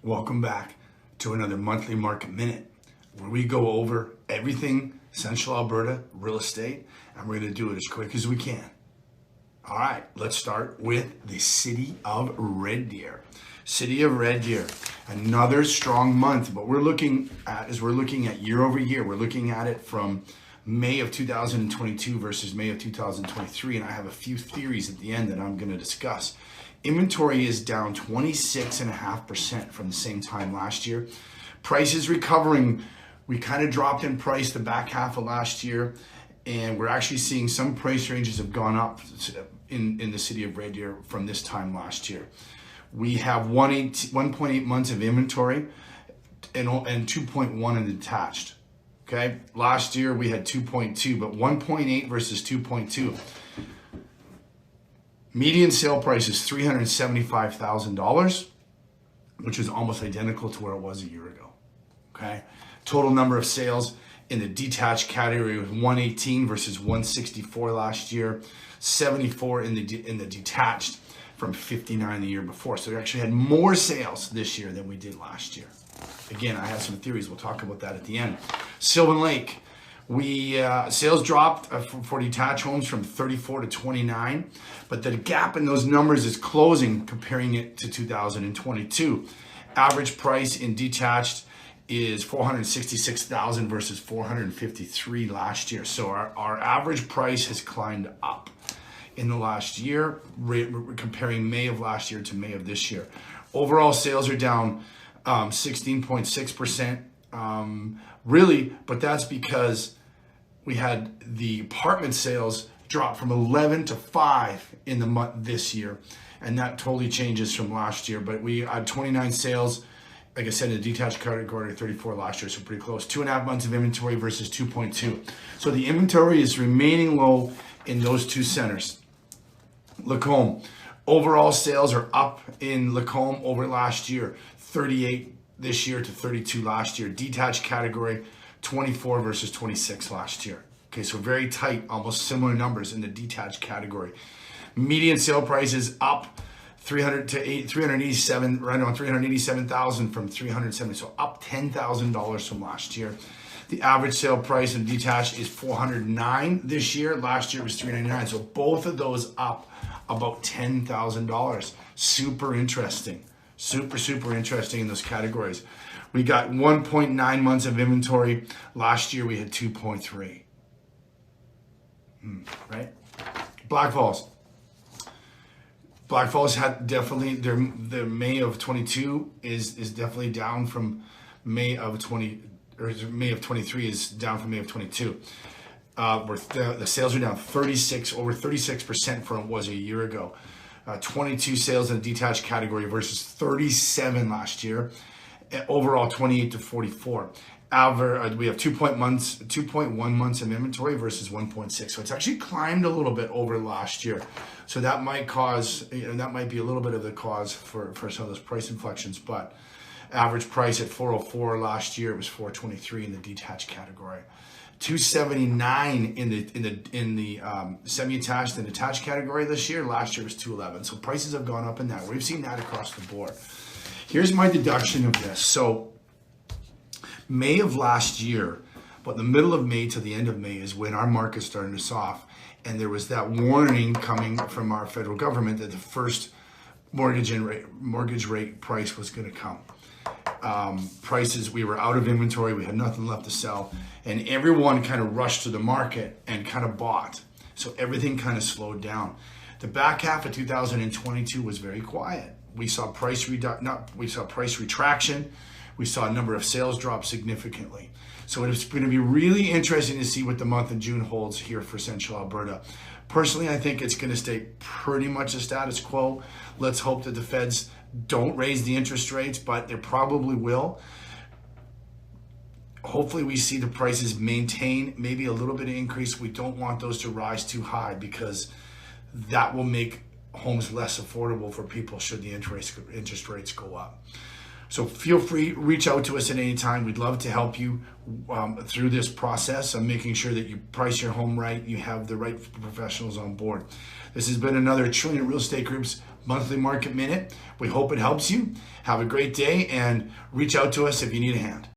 Welcome back to another monthly market minute where we go over everything Central Alberta real estate, and we're going to do it as quick as we can. All right, let's start with the city of Red Deer. City of Red Deer, another strong month. What we're looking at is year over year. We're looking at it from May of 2022 versus May of 2023, and I have a few theories at the end that I'm going to discuss. Inventory is down 26.5% from the same time last year. Price is recovering. We kind of dropped in price the back half of last year, and we're actually seeing some price ranges have gone up in the city of Red Deer from this time last year. We have 1.8 months of inventory and 2.1 in detached. Okay, last year we had 2.2, but 1.8 versus 2.2. Median sale price is $375,000, which is almost identical to where it was a year ago. Okay, total number of sales in the detached category was 118 versus 164 last year, 74 in the detached from 59 the year before. So we actually had more sales this year than we did last year. Again, I have some theories. We'll talk about that at the end. Sylvan Lake, sales dropped for detached homes from 34 to 29, but the gap in those numbers is closing comparing it to 2022. Average price in detached is $466,000 versus $453 last year. So our average price has climbed up in the last year, comparing May of last year to May of this year. Overall sales are down 16.6%, really, but that's because we had the apartment sales drop from 11 to 5 in the month this year, and that totally changes from last year. But we had 29 sales, like I said, in the detached category, 34 last year, so pretty close. 2.5 months of inventory versus 2.2. So the inventory is remaining low in those two centers. Lacombe, overall sales are up in Lacombe over last year, 38 this year to 32 last year. Detached category, 24 versus 26 last year. Okay, so very tight, almost similar numbers in the detached category. Median sale price is up 387, right on 387,000 from 370, so up $10,000 from last year. The average sale price in detached is $409 this year. Last year it was $399, so both of those up about $10,000. Super interesting. Super interesting in those categories. We got 1.9 months of inventory. Last year we had 2.3. Right? Blackfalds. Blackfalds had definitely their May of 22 is definitely down from May of 20, or May of 23 is down from May of 22. The sales are down over 36% from what it was a year ago. 22 sales in the detached category versus 37 last year. Overall, 28 to 44. We have 2.1 months of inventory versus 1.6. So it's actually climbed a little bit over last year. So that might cause, that might be a little bit of the cause for some of those price inflections. But average price at 404 last year, it was 423 in the detached category. 279 in the semi-attached and attached category this year. Last year was 211. So prices have gone up in that. We've seen that across the board. Here's my deduction of this. So May of last year, but the middle of May to the end of May is when our market started to soft, and there was that warning coming from our federal government that the first mortgage rate price was going to come. Prices, we were out of inventory, we had nothing left to sell, and everyone kind of rushed to the market and kind of bought. So everything kind of slowed down. The back half of 2022 was very quiet. We saw price retraction. We saw a number of sales drop significantly. So it's going to be really interesting to see what the month of June holds here for Central Alberta. Personally, I think it's going to stay pretty much the status quo. Let's hope that the feds don't raise the interest rates, but they probably will. Hopefully we see the prices maintain, maybe a little bit of increase. We don't want those to rise too high because that will make homes less affordable for people should the interest rates go up. So feel free, reach out to us at any time. We'd love to help you through this process of making sure that you price your home right, you have the right professionals on board. This has been another Trilliant Real Estate Group's Monthly Market Minute. We hope it helps you. Have a great day and reach out to us if you need a hand.